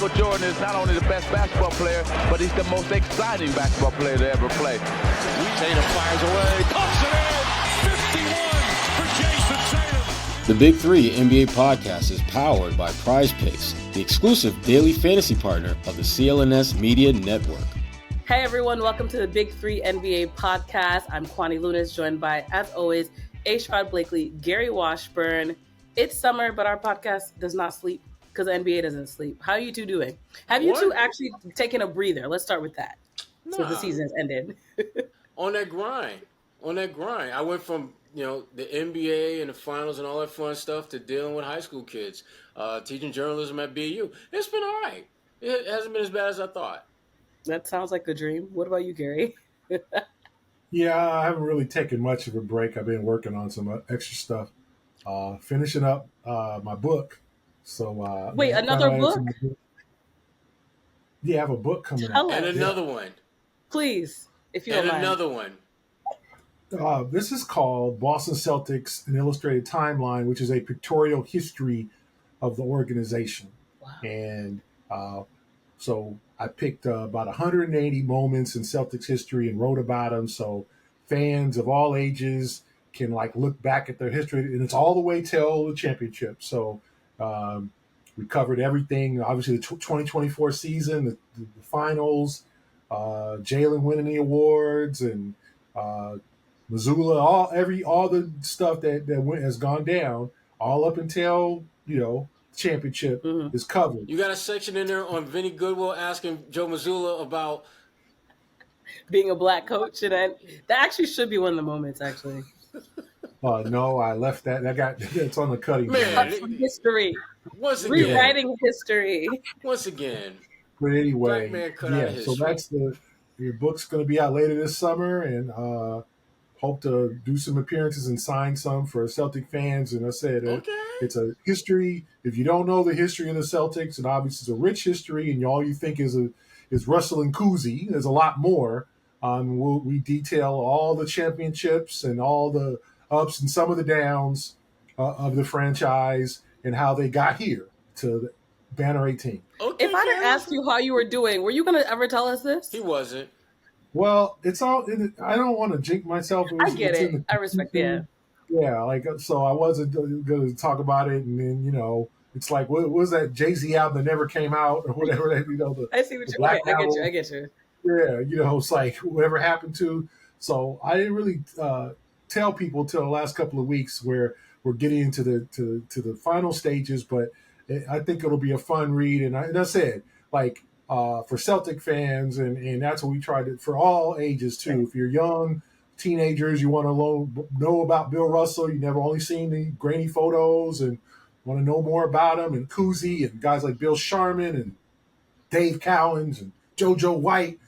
Michael Jordan is not only the best basketball player, but he's the most exciting basketball player to ever play. Tatum fires away, pumps it in, 51 for Jason Tatum. The Big Three NBA podcast is powered by PrizePicks, the exclusive daily fantasy partner of the CLNS Media Network. Hey everyone, welcome to the Big Three NBA podcast. I'm Kwani Lunis, joined by, as always, Sherrod Blakely, Gary Washburn. It's summer, but our podcast does not sleep because the NBA doesn't sleep. How are you two doing? Have you two actually taken a breather? Let's start with that. So the season's ended. On that grind. I went from, the NBA and the finals and all that fun stuff to dealing with high school kids, teaching journalism at BU. It's been all right. It hasn't been as bad as I thought. That sounds like a dream. What about you, Gary? Yeah, I haven't really taken much of a break. I've been working on some extra stuff. Finishing up my book. So wait, another book? Yeah, I have a book coming out. And another one. Please, if you don't mind. And another one. This is called Boston Celtics, an Illustrated Timeline, which is a pictorial history of the organization. Wow. And so I picked about 180 moments in Celtics history and wrote about them. So fans of all ages can look back at their history, and it's all the way till the championship. So we covered everything. Obviously, the 2024 season, the finals, Jaylen winning the awards, and Missoula, all the stuff that has gone down, all up until championship is covered. You got a section in there on Vinny Goodwill asking Joe Missoula about being a black coach, and that actually should be one of the moments. Actually, no, I left that. It's on the cutting man. History. Once again, rewriting history. Once again. But anyway, so that's your book's going to be out later this summer, and hope to do some appearances and sign some for Celtic fans. And I said, it's a history. If you don't know the history of the Celtics, and obviously it's a rich history, and all you think is Russell and Cousy, there's a lot more. We detail all the championships and all the ups and some of the downs of the franchise and how they got here to the Banner 18. Okay, if I didn't ask you how you were doing, were you going to ever tell us this? He wasn't. Well, it's all. I don't want to jinx myself. I get it. I respect that. Yeah, so I wasn't going to talk about it, and then it's like, what was that Jay-Z album that never came out or whatever? I see what you're. Okay, I get you. Yeah, it's like whatever happened to. So I didn't really tell people till the last couple of weeks where we're getting into the final stages, but I think it'll be a fun read, and I said for Celtic fans, and that's what we tried to for all ages too. If you're young, teenagers, you want to know about Bill Russell, you never only seen the grainy photos and want to know more about him, and Cousy and guys like Bill Sharman and Dave Cowens and JoJo White,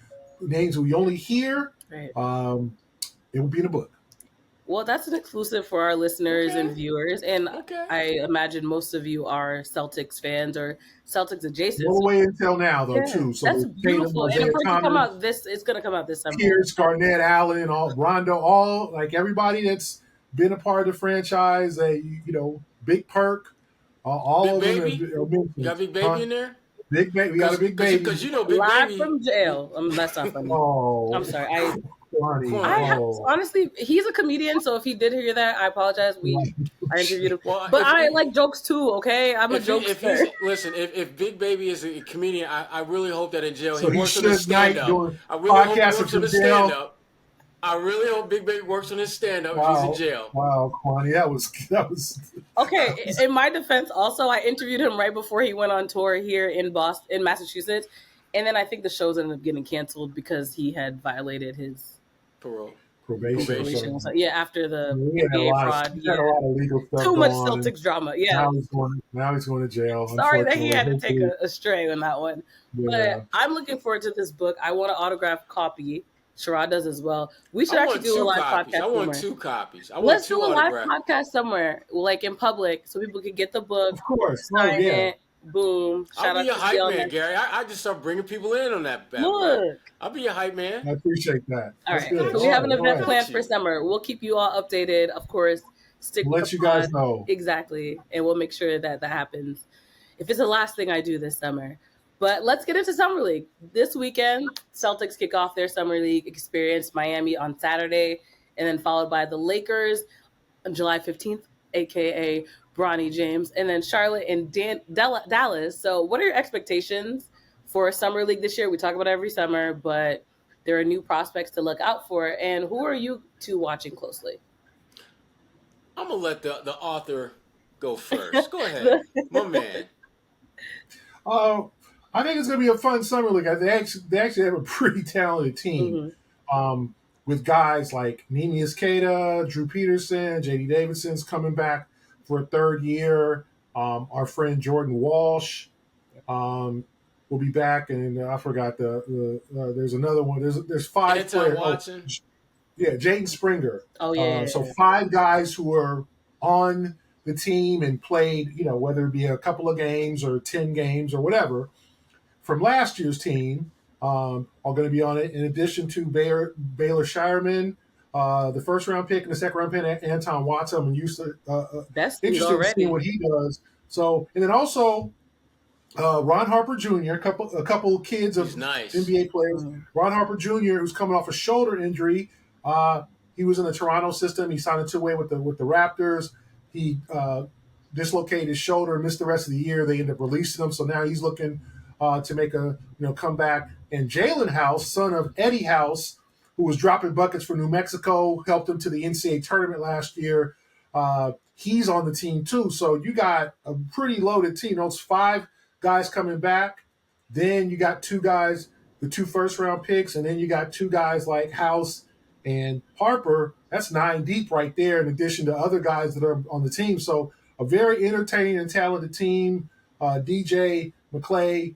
names we only hear. Right. It will be in a book. Well, that's an exclusive for our listeners and viewers, and I imagine most of you are Celtics fans or Celtics adjacent. All the way until now, though, too. So that's beautiful. And of course, it's going to come out this summer. Pierce, Garnett, Allen, Rondo, everybody that's been a part of the franchise. Big Perk, all Big of Baby? them. You got Big Baby in there? Big Baby, we got a Big Baby. Because Big Live Baby from jail. That's not funny. Oh, I'm sorry. Kwani. Honestly, he's a comedian, so if he did hear that, I apologize. I interviewed him. Well, but I like jokes too, okay? I'm a jokester. If Big Baby is a comedian, I really hope that in jail So he works on his stand-up. I really hope he works on his stand-up. I really hope Big Baby works on his stand-up if he's in jail. Wow, Kwani, that was... Okay, in my defense, also, I interviewed him right before he went on tour here in Boston, in Massachusetts, and then I think the shows ended up getting canceled because he had violated his... Probation. So, yeah, after the NBA fraud. He had a lot of legal stuff. Too much Celtics drama. Yeah. Now he's going to jail. Sorry that he had to take a stray on that one. Yeah. But I'm looking forward to this book. I want an autographed copy. Sherrod does as well. We should actually do a live podcast. I want 2 copies. Let's do a live podcast somewhere, in public, so people can get the book. Of course. Sign it. Boom. Shout out to hype man, Gary. I just start bringing people in on that. Look. I'll be a hype man. I appreciate that. All right. So we have an event planned for summer. We'll keep you all updated. Of course, let you guys know. Exactly. And we'll make sure that happens. If it's the last thing I do this summer. But let's get into Summer League. This weekend, Celtics kick off their Summer League experience, Miami on Saturday, and then followed by the Lakers on July 15th, a.k.a. Bronny James, and then Charlotte and Dallas. So what are your expectations for Summer League this year? We talk about it every summer, but there are new prospects to look out for. And who are you two watching closely? I'm going to let the author go first. Go ahead, my man. I think it's going to be a fun summer league. They actually have a pretty talented team with guys like Nemias Queta, Drew Peterson, J.D. Davidson's coming back for a third year. Our friend Jordan Walsh will be back, and I forgot there's another one. There's five players. Watson. Jaden Springer. Oh yeah. So 5 guys who are on the team and played, whether it be a couple of games or 10 games or whatever, from last year's team, are going to be on it. In addition to Baylor Shireman, the first round pick and the second round pick, Anton Watson. I'm interested in seeing what he does. So, and then also Ron Harper Jr., a couple kids of NBA players. Ron Harper Jr., who's coming off a shoulder injury. He was in the Toronto system. He signed a 2-way with the Raptors. He dislocated his shoulder and missed the rest of the year. They ended up releasing him, so now he's looking to make a comeback. And Jalen House, son of Eddie House, who was dropping buckets for New Mexico, helped him to the NCAA tournament last year. He's on the team too. So you got a pretty loaded team. Those 5 guys coming back. Then you got 2 guys, the 2 first-round picks, and then you got 2 guys like House and Harper. That's 9 deep right there, in addition to other guys that are on the team. So a very entertaining and talented team. DJ McClay,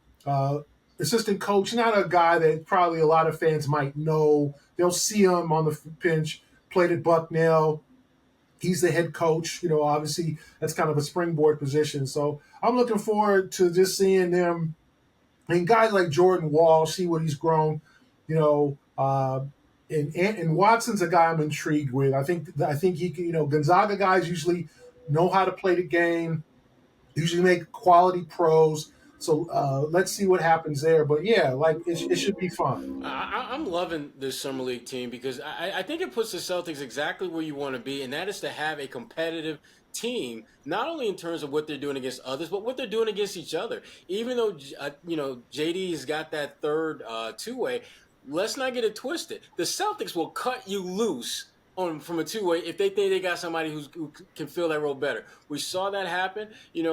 assistant coach, not a guy that probably a lot of fans might know. They'll see him on the bench, played at Bucknell. He's the head coach. Obviously that's kind of a springboard position. So I'm looking forward to just seeing them. And guys like Jordan Wall, see what he's grown. And Watson's a guy I'm intrigued with. I think he can. Gonzaga guys usually know how to play the game. Usually make quality pros. So let's see what happens there. But yeah, it should be fun. I'm loving this summer league team because I think it puts the Celtics exactly where you want to be, and that is to have a competitive team, not only in terms of what they're doing against others, but what they're doing against each other. Even though JD has got that third 2-way, let's not get it twisted. The Celtics will cut you loose from a 2-way if they think they got somebody who can fill that role better. We saw that happen, in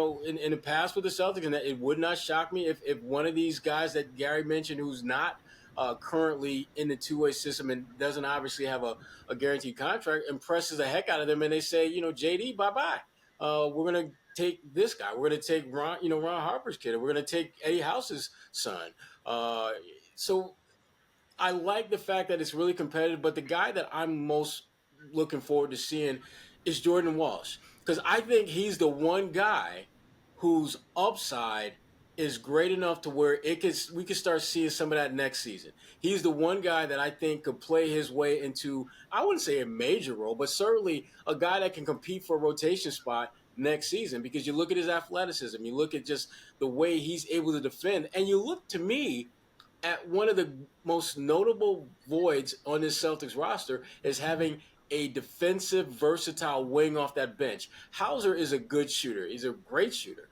the past with the Celtics, and that it would not shock me if one of these guys that Gary mentioned who's not currently in the 2-way system and doesn't obviously have a guaranteed contract impresses the heck out of them, and they say, JD, bye-bye. We're going to take this guy. We're going to take Ron Harper's kid. We're going to take Eddie House's son. So I like the fact that it's really competitive, but the guy that I'm most looking forward to seeing is Jordan Walsh, because I think he's the one guy whose upside is great enough to where we could start seeing some of that next season. He's the one guy that I think could play his way into, I wouldn't say a major role, but certainly a guy that can compete for a rotation spot next season, because you look at his athleticism, you look at just the way he's able to defend, and you look to me at one of the most notable voids on this Celtics roster is having a defensive, versatile wing off that bench. Hauser is a good shooter. He's a great shooter.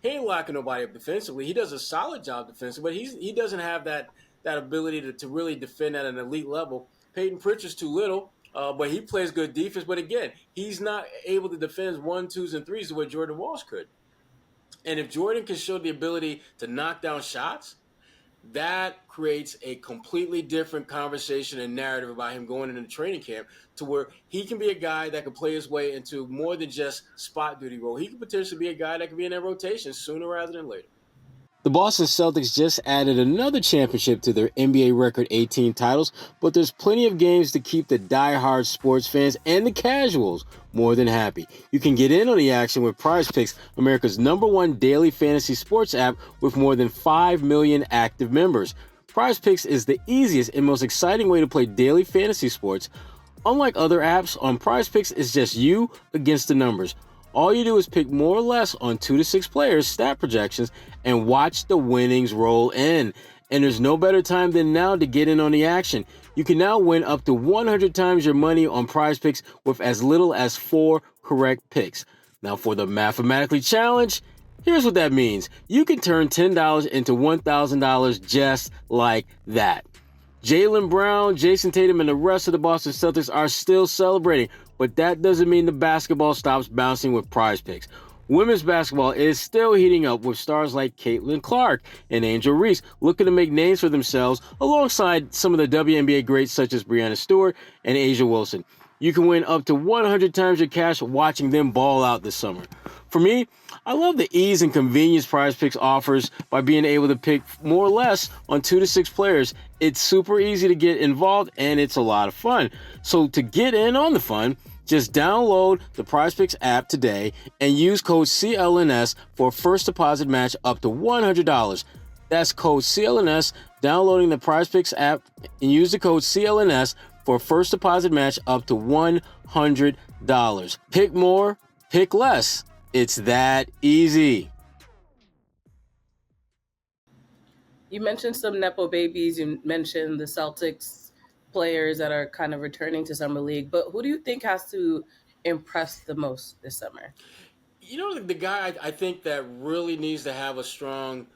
He ain't locking nobody up defensively. He does a solid job defensively, but he doesn't have that ability to really defend at an elite level. Peyton Pritchard's too little, but he plays good defense. But again, he's not able to defend 1, 2s, and 3s the way Jordan Walsh could. And if Jordan can show the ability to knock down shots, that creates a completely different conversation and narrative about him going into training camp, to where he can be a guy that can play his way into more than just spot duty role. He could potentially be a guy that can be in that rotation sooner rather than later. The Boston Celtics just added another championship to their NBA record 18 titles, but there's plenty of games to keep the die-hard sports fans and the casuals more than happy. You can get in on the action with PrizePicks, America's #1 daily fantasy sports app with more than 5 million active members. PrizePicks is the easiest and most exciting way to play daily fantasy sports. Unlike other apps, on PrizePicks, it's just you against the numbers. All you do is pick more or less on 2 to 6 players' stat projections and watch the winnings roll in. And there's no better time than now to get in on the action. You can now win up to 100 times your money on PrizePicks with as little as 4 correct picks. Now for the mathematically challenge, here's what that means. You can turn $10 into $1,000 just like that. Jaylen Brown, Jason Tatum, and the rest of the Boston Celtics are still celebrating, but that doesn't mean the basketball stops bouncing with PrizePicks. Women's basketball is still heating up with stars like Caitlin Clark and Angel Reese looking to make names for themselves alongside some of the WNBA greats such as Breanna Stewart and Asia Wilson. You can win up to 100 times your cash watching them ball out this summer. For me, I love the ease and convenience PrizePicks offers by being able to pick more or less on 2 to 6 players. It's super easy to get involved and it's a lot of fun. So to get in on the fun, just download the PrizePicks app today and use code CLNS for a first deposit match up to $100. That's code CLNS, downloading the PrizePicks app and use the code CLNS for a first deposit match up to $100. Pick more, pick less. It's that easy. You mentioned some Nepo babies. You mentioned the Celtics players that are kind of returning to Summer League. But who do you think has to impress the most this summer? You know, the guy I think that really needs to have a strong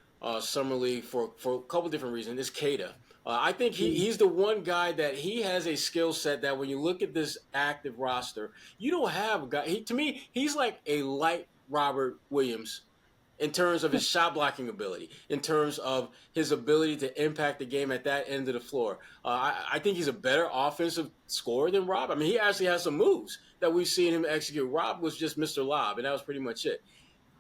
summer league for a couple different reasons is Queta. I think he's the one guy that he has a skill set that when you look at this active roster, you don't have a guy. To me, he's like a light Robert Williams in terms of his shot blocking ability, in terms of his ability to impact the game at that end of the floor. I think he's a better offensive scorer than Rob. I mean, he actually has some moves that we've seen him execute. Rob was just Mr. Lob, and that was pretty much it.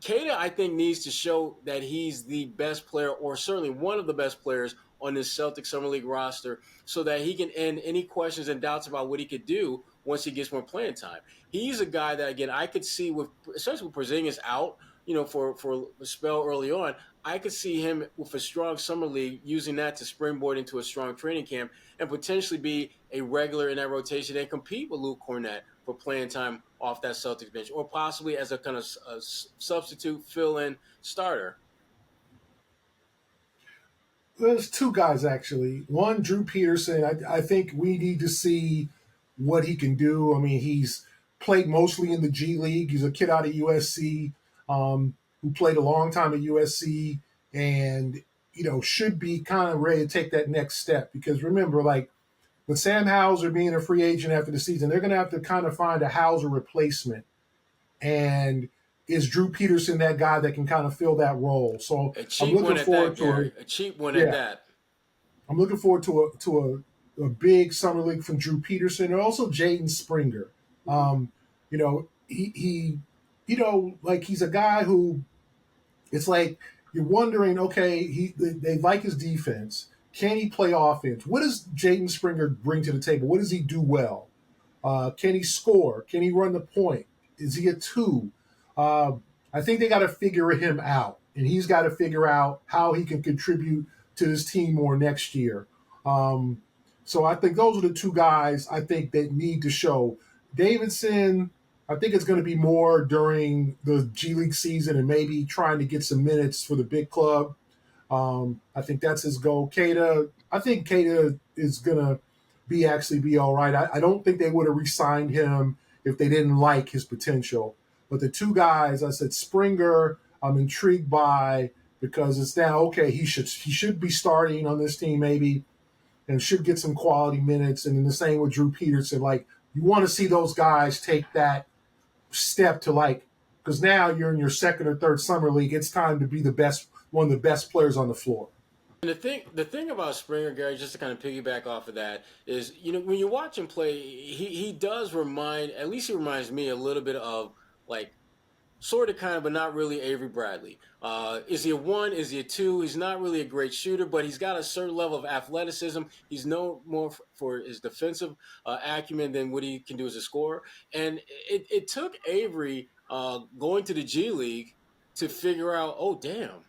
Queta, I think, needs to show that he's the best player, or certainly one of the best players on this Celtic Summer League roster, so that he can end any questions and doubts about what he could do once he gets more playing time. He's a guy that, again, I could see with, especially with Porzingis out, for a spell early on, I could see him with a strong summer league using that to springboard into a strong training camp and potentially be a regular in that rotation and compete with Luke Cornett for playing time off that Celtics bench, or possibly as a kind of a substitute fill-in starter. There's two guys actually. One, Drew Peterson. I think we need to see what he can do. I mean, he's played mostly in the G League. He's a kid out of USC who played a long time at USC and, should be kind of ready to take that next step. Because remember, like, with Sam Hauser being a free agent after the season, they're going to have to kind of find a Hauser replacement. And is Drew Peterson that guy that can kind of fill that role? So I'm looking forward to a cheap one at that. I'm looking forward to a big summer league from Drew Peterson and also Jaden Springer. He like he's a guy who it's like you're wondering, okay, they like his defense. Can he play offense? What does Jaden Springer bring to the table? What does he do well? Can he score? Can he run the point? Is he a two? I think they got to figure him out, and he's got to figure out how he can contribute to this team more next year. So I think those are the two guys I think that need to show. Davidson, I think it's going to be more during the G League season and maybe trying to get some minutes for the big club. I think that's his goal. Queta, I think Queta is going to be all right. I don't think they would have re-signed him if they didn't like his potential. But the two guys, I said Springer, I'm intrigued by because it's now, okay, he should be starting on this team maybe and should get some quality minutes. And then the same with Drew Peterson. Like, you want to see those guys take that step to, like, because now you're in your second or third summer league. It's time to be one of the best players on the floor. And the thing about Springer, Gary, just to kind of piggyback off of that, is, when you watch him play, he does at least he reminds me a little bit of, like, sort of kind of, but not really Avery Bradley. Is he a one? Is he a two? He's not really a great shooter, but he's got a certain level of athleticism. He's known more for his defensive acumen than what he can do as a scorer. And it took Avery going to the G League to figure out, oh, damn,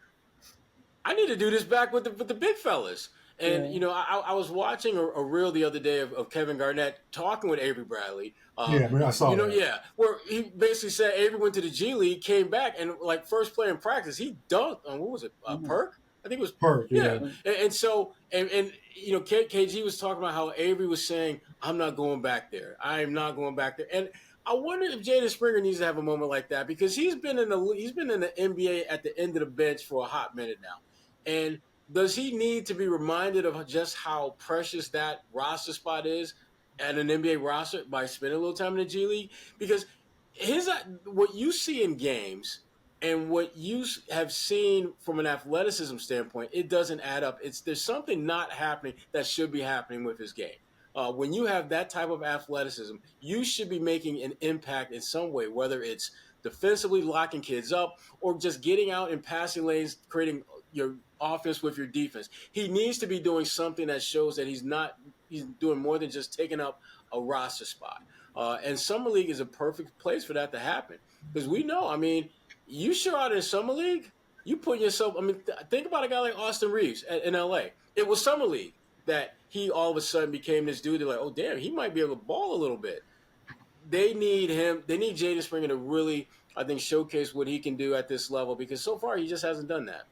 I need to do this back with the big fellas. And, I was watching a reel the other day of Kevin Garnett talking with Avery Bradley. Yeah, man, I saw that. Yeah, where he basically said Avery went to the G League, came back, and like first play in practice, he dunked on, what was it, Perk? I think it was Perk, Yeah. yeah. And so, KG was talking about how Avery was saying, I'm not going back there. I am not going back there. And I wonder if Jaden Springer needs to have a moment like that, because he's been in the NBA at the end of the bench for a hot minute now. And does he need to be reminded of just how precious that roster spot is at an NBA roster by spending a little time in the G League? Because what you see in games and what you have seen from an athleticism standpoint, it doesn't add up. There's something not happening that should be happening with his game. When you have that type of athleticism, you should be making an impact in some way, whether it's defensively locking kids up or just getting out in passing lanes, creating your offense with your defense. He needs to be doing something that shows that he's doing more than just taking up a roster spot. And Summer League is a perfect place for that to happen, because we know, you show out in Summer League, you put yourself, think about a guy like Austin Reeves in LA. It was Summer League that he all of a sudden became this dude. They're like, oh, damn, he might be able to ball a little bit. They need him. They need Jaden Springer to really, I think, showcase what he can do at this level, because so far he just hasn't done that.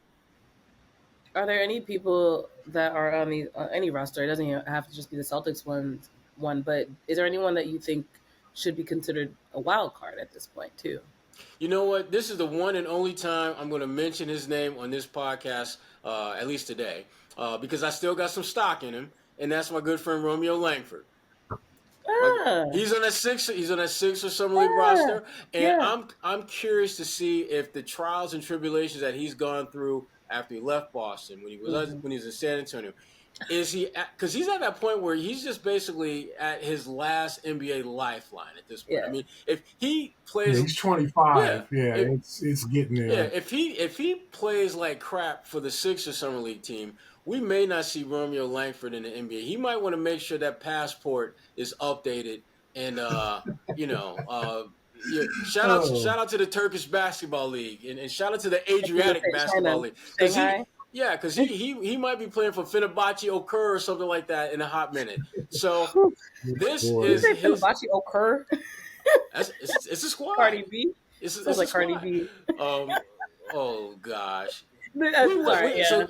Are there any people that are on any roster? It doesn't even have to just be the Celtics one, but is there anyone that you think should be considered a wild card at this point too? You know what? This is the one and only time I'm going to mention his name on this podcast, at least today, because I still got some stock in him, and that's my good friend Romeo Langford. He's on that Sixer Summer League roster, and I'm curious to see if the trials and tribulations that he's gone through after he left Boston, when he was in San Antonio, because he's at that point where he's just basically at his last NBA lifeline at this point. Yeah. If he plays, he's 25. It's getting there. Yeah, if he plays like crap for the Sixers Summer League team, we may not see Romeo Langford in the NBA. He might want to make sure that passport is updated, and shout out to the Turkish Basketball League, and shout out to the Adriatic Basketball League, because he might be playing for Fenerbahce Okur or something like that in a hot minute. So this is Fenerbahce Okur. It's a squad. Cardi B. It's like Cardi B. Oh gosh.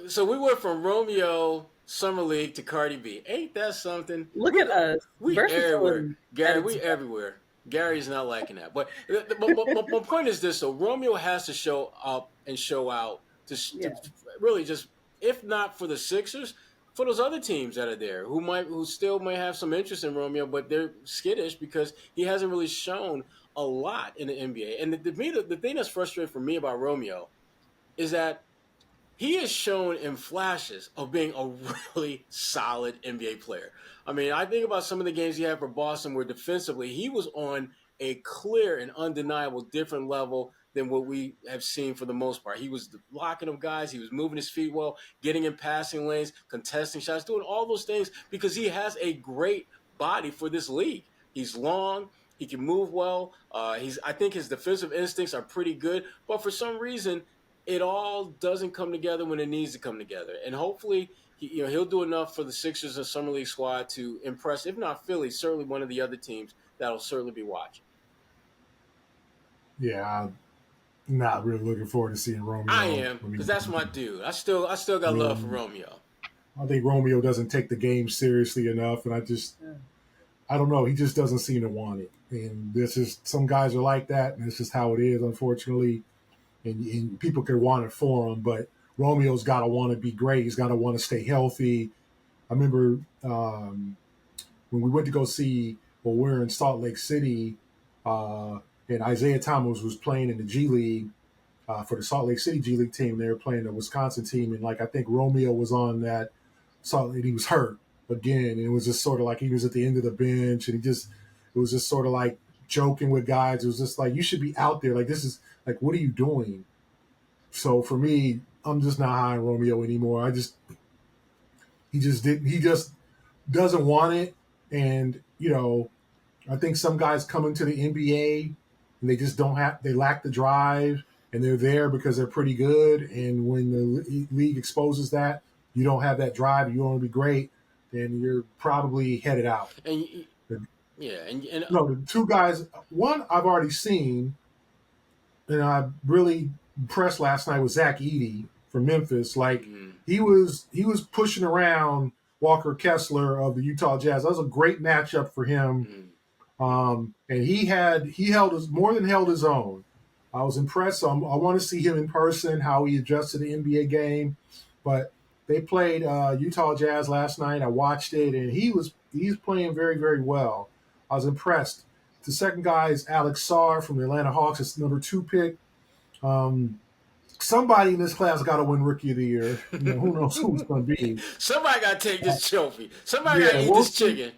So we went from Romeo Summer League to Cardi B. Ain't that something? Look at us. We everywhere. Gary, we everywhere. Gary's not liking that. But my point is this, though. Romeo has to show up and show out to really just, if not for the Sixers, for those other teams that are there who still may have some interest in Romeo, but they're skittish because he hasn't really shown a lot in the NBA. And the thing that's frustrating for me about Romeo is that he has shown in flashes of being a really solid NBA player. I think about some of the games he had for Boston where defensively he was on a clear and undeniable different level than what we have seen for the most part. He was locking up guys. He was moving his feet well, getting in passing lanes, contesting shots, doing all those things because he has a great body for this league. He's long. He can move well. I think his defensive instincts are pretty good. But for some reason, it all doesn't come together when it needs to come together. And hopefully, he'll do enough for the Sixers and Summer League squad to impress, if not Philly, certainly one of the other teams that'll certainly be watching. Yeah, I'm not really looking forward to seeing Romeo. I am, because that's my dude. I still got love for Romeo. I think Romeo doesn't take the game seriously enough, and I don't know. He just doesn't seem to want it. And some guys are like that, and it's just how it is, unfortunately. And people can want it for him, but Romeo's got to want to be great. He's got to want to stay healthy. I remember when we went to go see, we're in Salt Lake City, and Isaiah Thomas was playing in the G League for the Salt Lake City G League team. They were playing the Wisconsin team, and I think Romeo was on that Salt Lake. He was hurt again, and it was just sort of like he was at the end of the bench, and it was just sort of like joking with guys. It was just like, you should be out there. This is what are you doing? So for me, I'm just not high on Romeo anymore. He just doesn't want it. And, I think some guys come into the NBA and they just they lack the drive, and they're there because they're pretty good. And when the league exposes that, you don't have that drive, you want to be great, then you're probably headed out. And and No, the two guys, one I've already seen, and I'm really impressed last night with Zach Edey from Memphis. Like he was pushing around Walker Kessler of the Utah Jazz. That was a great matchup for him. And he held his own. I was impressed. So I want to see him in person, how he adjusted the NBA game. But they played Utah Jazz last night. I watched it, and he's playing very, very well. I was impressed. The second guy is Alex Sarr from the Atlanta Hawks. It's number 2 pick. Somebody in this class got to win Rookie of the Year. Who knows who it's going to be? Somebody got to take this trophy. Somebody got to eat this chicken.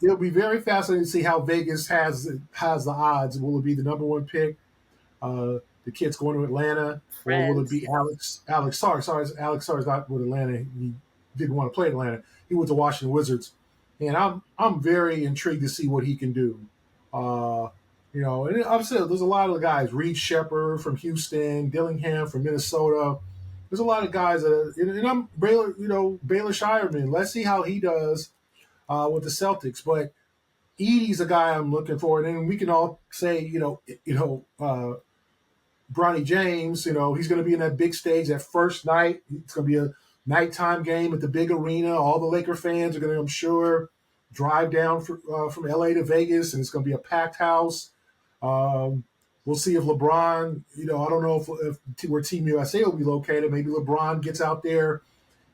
It'll be very fascinating to see how Vegas has the odds. Will it be the number 1 pick? The kid's going to Atlanta, or will it be Alex Sarr? Sorry, Alex Sarr's not with Atlanta. He didn't want to play Atlanta. He went to Washington Wizards, and I'm very intrigued to see what he can do. And obviously there's a lot of guys: Reed Shepherd from Houston, Dillingham from Minnesota. There's a lot of guys and I'm Baylor Shireman. Let's see how he does with the Celtics. But Edey's a guy I'm looking for, and we can all say, Bronny James, he's going to be in that big stage that first night. It's going to be a nighttime game at the big arena. All the Laker fans are going to, I'm sure, drive down from LA to Vegas, and it's going to be a packed house. We'll see if LeBron, I don't know if where Team USA will be located. Maybe LeBron gets out there.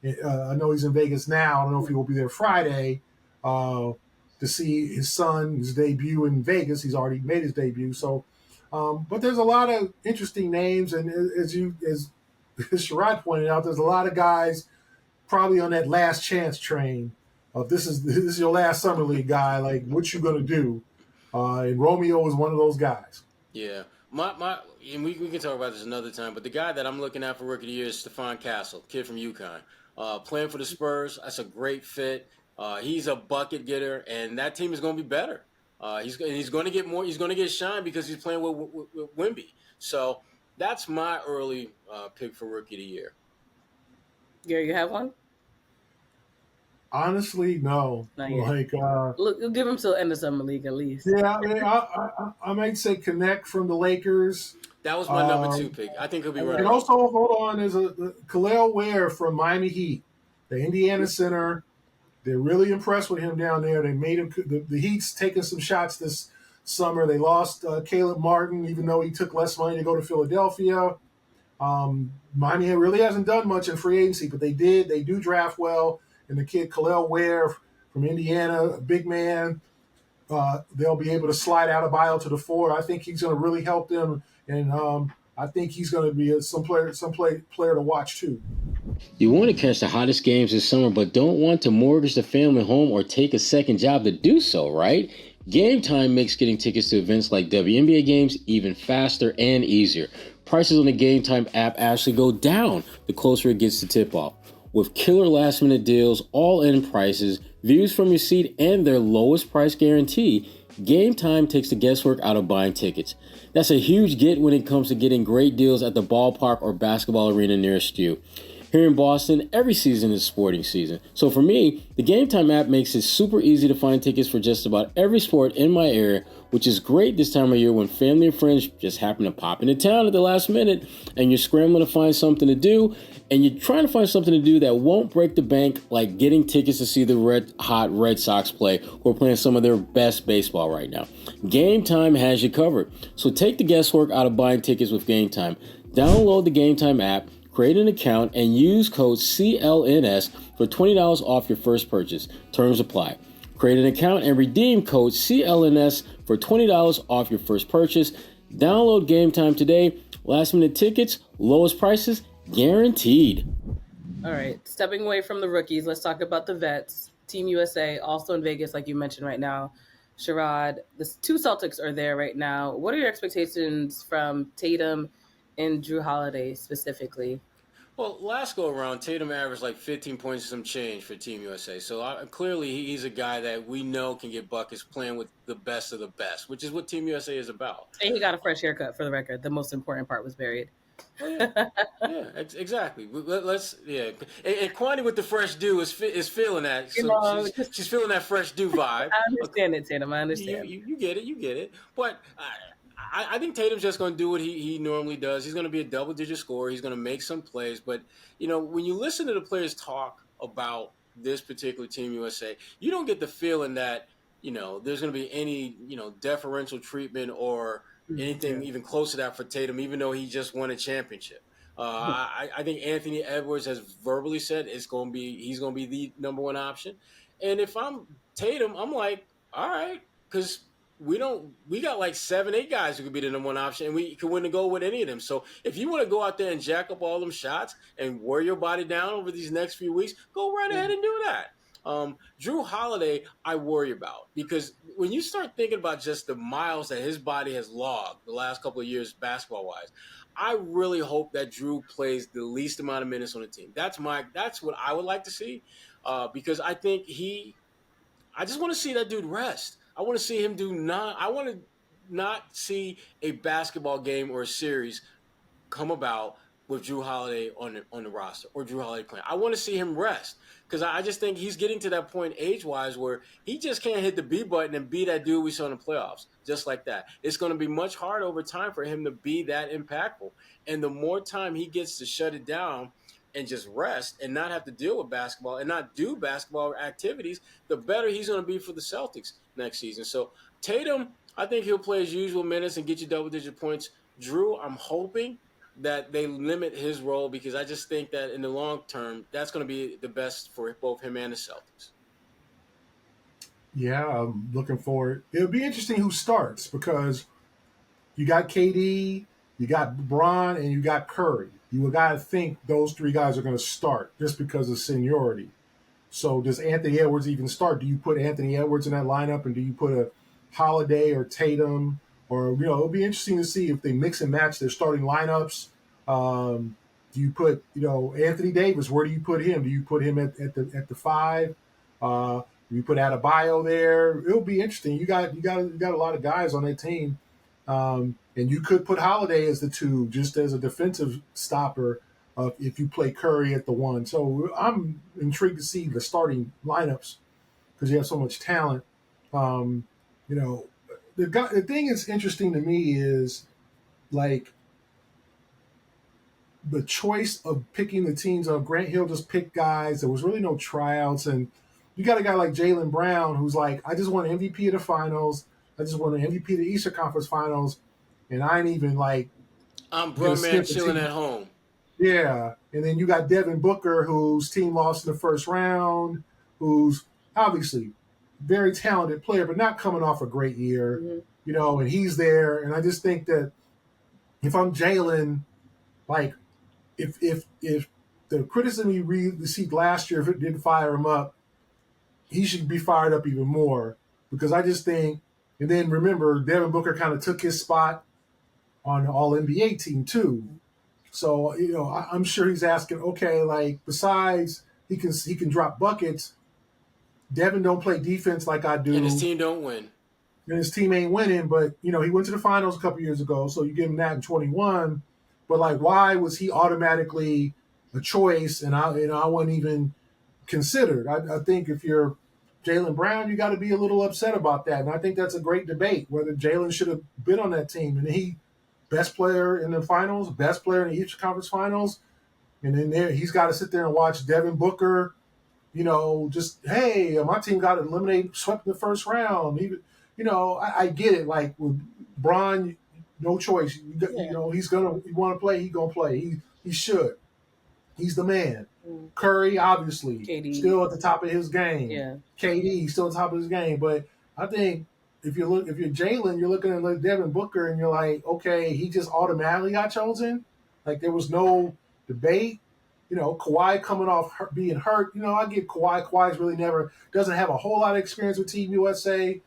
I know he's in Vegas now. I don't know if he will be there Friday to see his son's debut in Vegas. He's already made his debut. So, but there's a lot of interesting names, and as Sherrod pointed out, there's a lot of guys probably on that last chance train of this is your last summer league guy. Like, what you gonna do? And Romeo is one of those guys. Yeah, and we can talk about this another time. But the guy that I'm looking at for Rookie of the Year is Stephon Castle, kid from UConn, playing for the Spurs. That's a great fit. He's a bucket getter, and that team is going to be better. He's going to get more. He's going to get shine because he's playing with Wemby. So that's my early pick for Rookie of the Year. Gary, you have one? Honestly, no. Like, look, you'll give him till end of summer league at least. Yeah, I mean, I might say Connect from the Lakers. That was my number 2 pick. I think he'll be right. And also, hold on, there's a Khalil Ware from Miami Heat, the Indiana center. They're really impressed with him down there. They made him. The Heat's taking some shots this summer. They lost Caleb Martin, even though he took less money to go to Philadelphia. Miami really hasn't done much in free agency, but they did. They do draft well. And the kid Khalil Ware from Indiana, a big man, they'll be able to slide out of bio to the 4. I think he's going to really help them, and I think he's going to be some player to watch too. You want to catch the hottest games this summer, but don't want to mortgage the family home or take a second job to do so, right? Gametime makes getting tickets to events like WNBA games even faster and easier. Prices on the Gametime app actually go down the closer it gets to tip-off. With killer last-minute deals, all-in prices, views from your seat, and their lowest price guarantee, Gametime takes the guesswork out of buying tickets. That's a huge get when it comes to getting great deals at the ballpark or basketball arena nearest you. Here in Boston, every season is sporting season. So for me, the Gametime app makes it super easy to find tickets for just about every sport in my area, which is great this time of year when family and friends just happen to pop into town at the last minute and you're scrambling to find something to do, and you're trying to find something to do that won't break the bank, like getting tickets to see the red-hot Red Sox play, who are playing some of their best baseball right now. Gametime has you covered. So take the guesswork out of buying tickets with Gametime. Download the Gametime app, create an account, and use code CLNS for $20 off your first purchase. Terms apply. Create an account and redeem code CLNS for $20 off your first purchase. Download Gametime today. Last minute tickets, lowest prices, guaranteed. All right, stepping away from the rookies, let's talk about the vets. Team USA, also in Vegas, like you mentioned right now. Sherrod, the 2 Celtics are there right now. What are your expectations from Tatum and Drew Holiday specifically? Well, last go around, Tatum averaged like 15 points and some change for Team USA. So clearly he's a guy that we know can get buckets playing with the best of the best, which is what Team USA is about. And he got a fresh haircut, for the record. The most important part was buried. Oh, yeah. Yeah, exactly. Let's And Kwani with the fresh dew is feeling that. So she's feeling that fresh dew vibe. I understand it, Tatum. I You, understand. you get it, you get it. But I think Tatum's just going to do what he normally does. He's going to be a double-digit scorer. He's going to make some plays. But when you listen to the players talk about this particular Team USA, you don't get the feeling that there's going to be any deferential treatment or anything even close to that for Tatum, even though he just won a championship. I think Anthony Edwards has verbally said he's going to be the number one option. And if I'm Tatum, I'm like, all right, because we got like 7-8 guys who could be the number one option, and we can win the goal with any of them. So if you want to go out there and jack up all them shots and wear your body down over these next few weeks, go right ahead and do that. Drew Holiday, I worry about, because when you start thinking about just the miles that his body has logged the last couple of years basketball-wise, I really hope that Drew plays the least amount of minutes on the team. That's what I would like to see, because I think I just want to see that dude rest. I want to see him I want to not see a basketball game or a series come about with Drew Holiday on the roster or Drew Holiday playing. I want to see him rest, because I just think he's getting to that point age-wise where he just can't hit the B button and be that dude we saw in the playoffs just like that. It's going to be much harder over time for him to be that impactful. And the more time he gets to shut it down and just rest and not have to deal with basketball and not do basketball activities, the better he's going to be for the Celtics next season. So Tatum, I think he'll play his usual minutes and get you double-digit points. Drew, I'm hoping that they limit his role, because I just think that in the long term, that's going to be the best for both him and the Celtics. Yeah, I'm looking forward. It'll be interesting who starts, because you got KD, you got Bron, and you got Curry. You got to think those three guys are going to start just because of seniority. So does Anthony Edwards even start? Do you put Anthony Edwards in that lineup, and do you put a Holiday or Tatum? Or, it'll be interesting to see if they mix and match their starting lineups. Do you put, Anthony Davis? Where do you put him? Do you put him at the 5? Do you put Adebayo there? It'll be interesting. You got a lot of guys on that team, and you could put Holiday as the 2, just as a defensive stopper, if you play Curry at the 1. So I'm intrigued to see the starting lineups, because you have so much talent. The thing that's interesting to me is, like, the choice of picking the teams. Grant Hill just picked guys. There was really no tryouts, and you got a guy like Jaylen Brown who's like, I just want an MVP of the finals. I just want an MVP of the Eastern Conference Finals, and I ain't even like. I'm grown man chilling at home. Yeah, and then you got Devin Booker, whose team lost in the first round, who's obviously very talented player, but not coming off a great year, and he's there. And I just think that if I'm Jaylen, like, if the criticism he received last year, if it didn't fire him up, he should be fired up even more, because I just think. And then remember, Devin Booker kind of took his spot on the All-NBA team too. So, I'm sure he's asking, okay, like, besides he can drop buckets, Devin don't play defense like I do. And his team don't win. And his team ain't winning, but, he went to the finals a couple years ago, so you give him that in 21. But, like, why was he automatically a choice and I wasn't even considered? I think if you're Jaylen Brown, you got to be a little upset about that. And I think that's a great debate, whether Jaylen should have been on that team. And he, best player in the finals, best player in the Eastern Conference Finals. And then he's got to sit there and watch Devin Booker, just, hey, my team got eliminated, swept in the first round. Even, I get it. Like, with Bron, no choice. He's going to, you want to play, he's going to play. He should. He's the man. Curry, obviously, KD. Still at the top of his game. Yeah. KD, still at the top of his game. But I think if you're Jaylen, you're looking at like Devin Booker, and you're like, okay, he just automatically got chosen. Like, there was no debate. Kawhi coming off being hurt. I get Kawhi. Kawhi's really doesn't have a whole lot of experience with Team USA.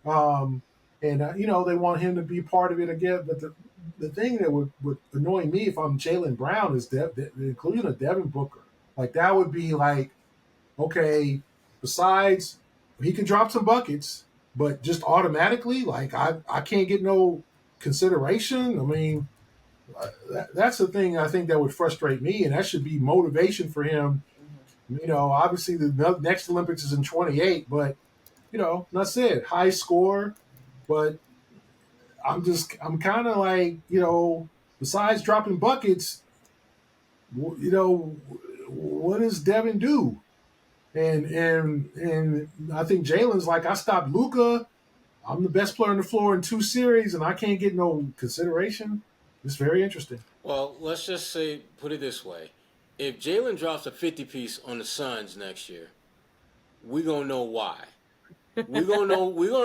And they want him to be part of it again. But the thing that would annoy me if I'm Jaylen Brown is the inclusion of Devin Booker. Like, that would be like, okay, besides he can drop some buckets, but just automatically, like, I can't get no consideration. I mean, That's the thing I think that would frustrate me, and that should be motivation for him. Obviously the next Olympics is in 28, but that's it. High score, but I'm kind of like, besides dropping buckets, what does Devin do? And I think Jaylen's like, I stopped Luka. I'm the best player on the floor in 2 series, and I can't get no consideration. It's very interesting. Well, let's just put it this way: if Jaylen drops a 50-piece on the Suns next year, we gonna know why. We gonna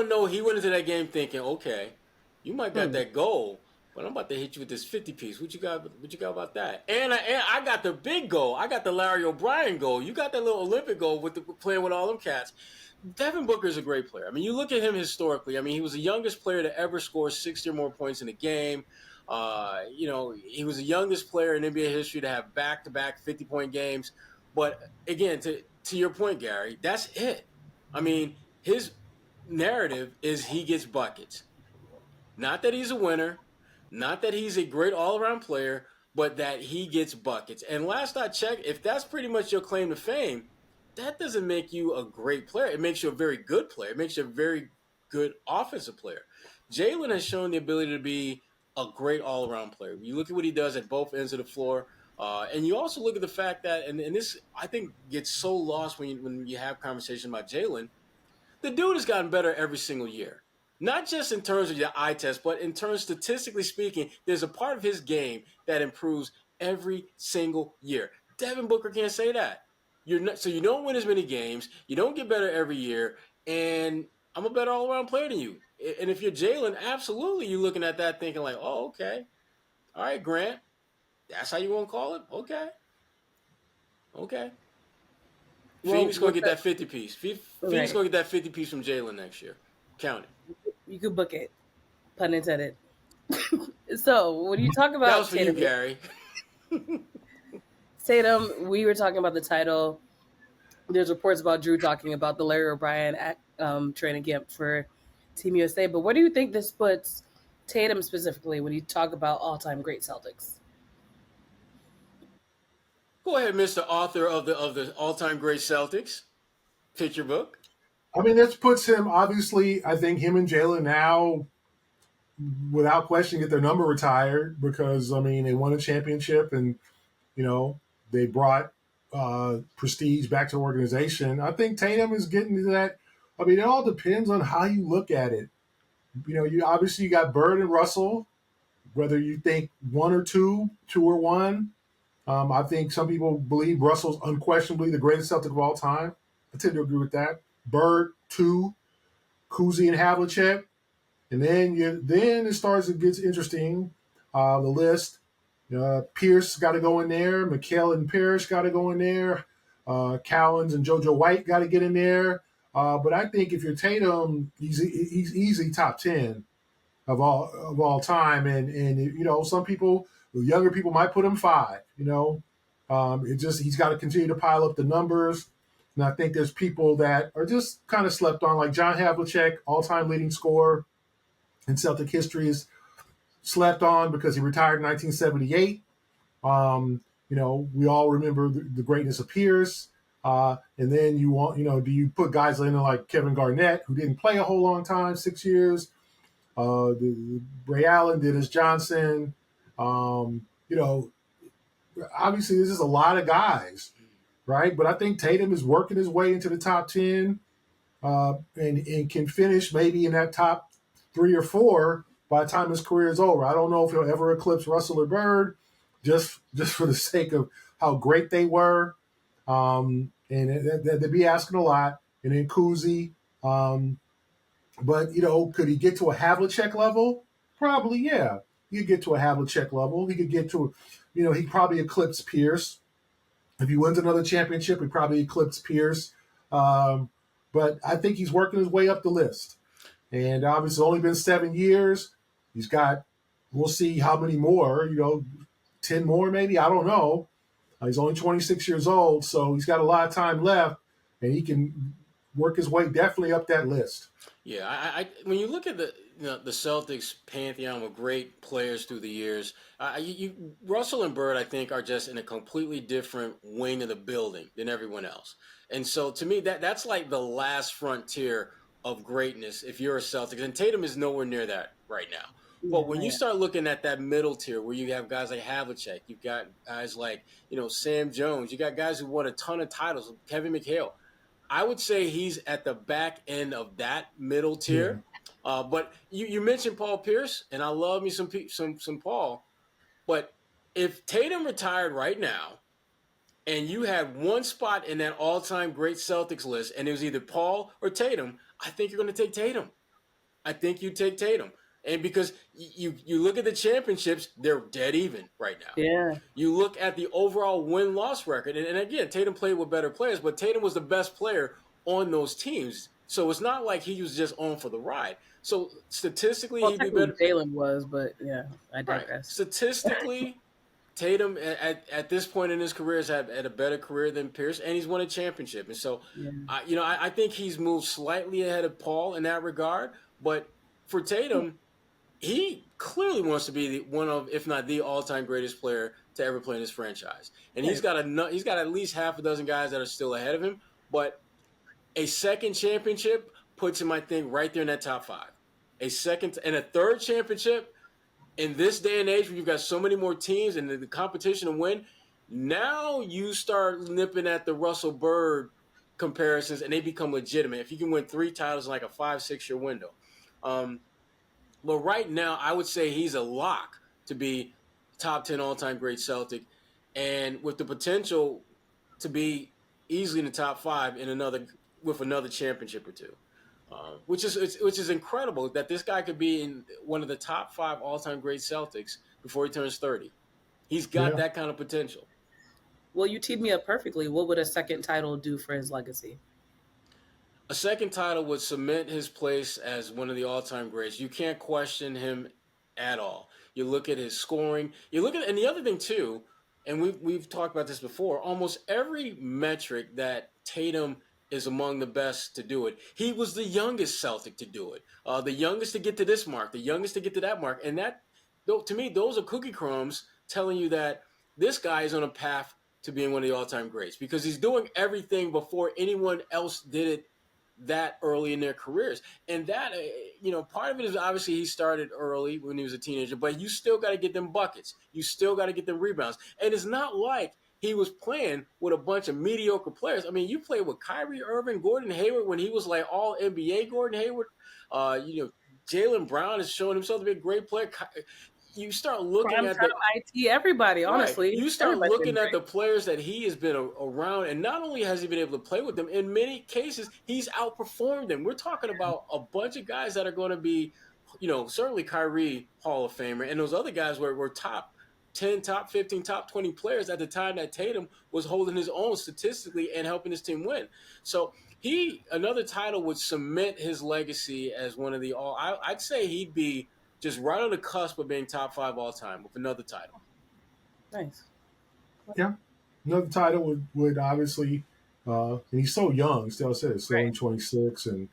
know he went into that game thinking, okay, you might got that goal, but I'm about to hit you with this 50-piece. What you got about that? And I got the big goal. I got the Larry O'Brien goal. You got that little Olympic goal with playing with all them cats. Devin Booker is a great player. I mean, you look at him historically. I mean, he was the youngest player to ever score 60 or more points in a game. He was the youngest player in NBA history to have back-to-back 50-point games. But again, to your point, Gary, that's it. I mean, his narrative is he gets buckets. Not that he's a winner, not that he's a great all-around player, but that he gets buckets. And last I checked, if that's pretty much your claim to fame, that doesn't make you a great player. It makes you a very good player. It makes you a very good offensive player. Jaylen has shown the ability to be a great all-around player. You look at what he does at both ends of the floor, and you also look at the fact that, and this I think gets so lost when you have conversations about Jaylen, the dude has gotten better every single year. Not just in terms of your eye test, but in terms, statistically speaking, there's a part of his game that improves every single year. Devin Booker can't say that. So you don't win as many games, you don't get better every year, and I'm a better all-around player than you. And if you're Jaylen, absolutely you're looking at that thinking like, oh, okay. All right, Grant, that's how you want to call it? Okay. Well, Phoenix going to get that 50-piece. Phoenix going to get that 50-piece from Jaylen next year. Count it. You could book it. Pun intended. So, when you talk about that was for Tatum, you, Gary. Tatum, we were talking about the title. There's reports about Drew talking about the Larry O'Brien training camp for Team USA. But where do you think this puts Tatum specifically when you talk about all-time great Celtics? Go ahead, Mr. Author of the all-time great Celtics. Pick your book. I mean, this puts him, obviously, I think him and Jaylen now, without question, get their number retired because, I mean, they won a championship and, they brought prestige back to the organization. I think Tatum is getting to that. I mean, it all depends on how you look at it. You obviously got Bird and Russell, whether you think 1 or 2, 2 or 1. I think some people believe Russell's unquestionably the greatest Celtic of all time. I tend to agree with that. Bird 2, Kuzi and Havlicek, and then it gets interesting. The list. Pierce got to go in there. McHale and Parrish got to go in there. Cowens and JoJo White got to get in there. But I think if you're Tatum, he's easy top 10 of all time. And some people, the younger people, might put him 5. He's got to continue to pile up the numbers. And I think there's people that are just kind of slept on, like John Havlicek, all-time leading scorer in Celtic history, is slept on because he retired in 1978. We all remember the greatness of Pierce. And then do you put guys in like Kevin Garnett, who didn't play a whole long time, 6 years? Ray Allen, Dennis Johnson. Obviously, this is a lot of guys, right? But I think Tatum is working his way into the top 10 and can finish maybe in that top 3 or 4 by the time his career is over. I don't know if he'll ever eclipse Russell or Bird, just for the sake of how great they were. And they'd be asking a lot. And then Kuzi. But, could he get to a Havlicek level? Probably, yeah. He could get to a Havlicek level. He could get to, he'd probably eclipse Pierce. If he wins another championship, he'd probably eclipse Pierce. But I think he's working his way up the list. And obviously, it's only been 7 years. He's got, we'll see how many more, 10 more maybe. I don't know. He's only 26 years old, so he's got a lot of time left, and he can work his way definitely up that list. Yeah, when you look at the the Celtics pantheon with great players through the years. Russell and Bird, I think, are just in a completely different wing of the building than everyone else. And so to me, that's like the last frontier of greatness if you're a Celtics. And Tatum is nowhere near that right now. But when you start looking at that middle tier where you have guys like Havlicek, you've got guys like, Sam Jones, you got guys who won a ton of titles, Kevin McHale. I would say he's at the back end of that middle tier. But you mentioned Paul Pierce, and I love me some Paul. But if Tatum retired right now, and you had one spot in that all-time great Celtics list, and it was either Paul or Tatum, I think you're going to take Tatum. I think you take Tatum. And because you look at the championships, they're dead even right now. Yeah. You look at the overall win-loss record, and again, Tatum played with better players, but Tatum was the best player on those teams. So it's not like he was just on for the ride. So statistically, he'd be better. Jaylen was, but yeah, I digress. Right. Statistically, Tatum at this point in his career has had a better career than Pierce, and he's won a championship. And so, I think he's moved slightly ahead of Paul in that regard. But for Tatum, he clearly wants to be one of, if not the all-time greatest player to ever play in this franchise. And he's got at least half a dozen guys that are still ahead of him. But a second championship puts him, I think, right there in that top five. A second and a third championship in this day and age where you've got so many more teams and the competition to win, now you start nipping at the Russell Bird comparisons and they become legitimate. If you can win 3 titles in like a 5-6 year window. But right now, I would say he's a lock to be top 10 all-time great Celtic, and with the potential to be easily in the top 5 with another championship or two, which is incredible that this guy could be in one of the top 5 all-time great Celtics before he turns 30. He's got that kind of potential. Well, you teed me up perfectly. What would a second title do for his legacy? A second title would cement his place as one of the all-time greats. You can't question him at all. You look at his scoring. And the other thing too, and we've talked about this before, almost every metric that Tatum is among the best to do it. He was the youngest Celtic to do it. The youngest to get to this mark, the youngest to get to that mark. And that, to me, those are cookie crumbs telling you that this guy is on a path to being one of the all-time greats because he's doing everything before anyone else did it that early in their careers. And that, part of it is obviously he started early when he was a teenager, but you still got to get them buckets. You still got to get them rebounds. And it's not like he was playing with a bunch of mediocre players. I mean, you played with Kyrie Irving, Gordon Hayward when he was like all NBA Gordon Hayward. Jaylen Brown is showing himself to be a great player. You start looking at IT, everybody, honestly. Right. You start looking at the players that he has been around, and not only has he been able to play with them, in many cases, he's outperformed them. We're talking about a bunch of guys that are going to be, certainly Kyrie, Hall of Famer, and those other guys were top 10, top 15, top 20 players at the time that Tatum was holding his own statistically and helping his team win. So another title would cement his legacy as one of the I'd say he'd be just right on the cusp of being top 5 all time with another title. Nice. Yeah. Another title would obviously, and he's so young, still says, still only 26 and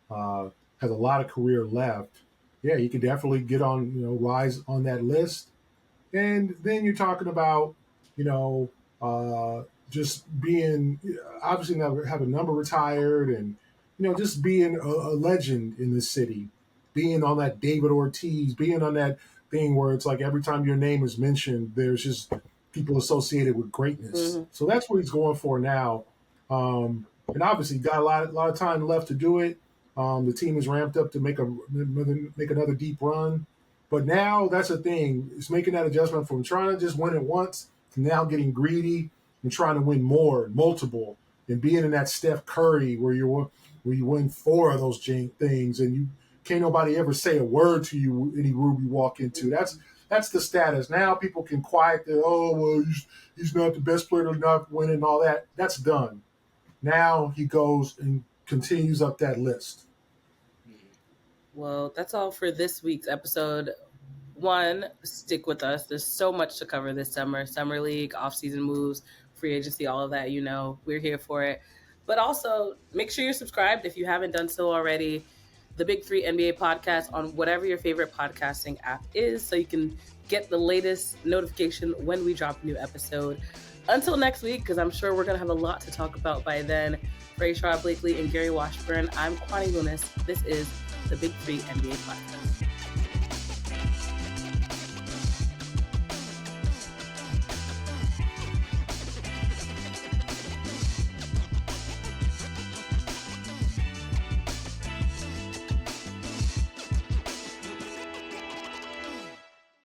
has a lot of career left. Yeah, he could definitely get on, rise on that list. And then you're talking about, just being, obviously have a number retired and, just being a legend in this city. Being on that David Ortiz, being on that thing where it's like every time your name is mentioned, there's just people associated with greatness. Mm-hmm. So that's what he's going for now. And obviously got a lot of time left to do it. The team is ramped up to make another deep run. But now that's the thing. It's making that adjustment from trying to just win it once to now getting greedy and trying to win more, multiple, and being in that Steph Curry where you win 4 of those things and you can't nobody ever say a word to you any room you walk into. That's the status. Now people can quiet he's not the best player to not win and all that. That's done. Now he goes and continues up that list. Well, that's all for this week's episode. 1, stick with us. There's so much to cover this summer. Summer League, off-season moves, free agency, all of that, we're here for it. But also, make sure you're subscribed if you haven't done so already. the Big Three NBA podcast on whatever your favorite podcasting app is, so you can get the latest notification when we drop a new episode. Until next week, because I'm sure we're going to have a lot to talk about by then. For Sherrod Blakely and Gary Washburn, I'm Kwani Lunis. This is the Big Three NBA podcast.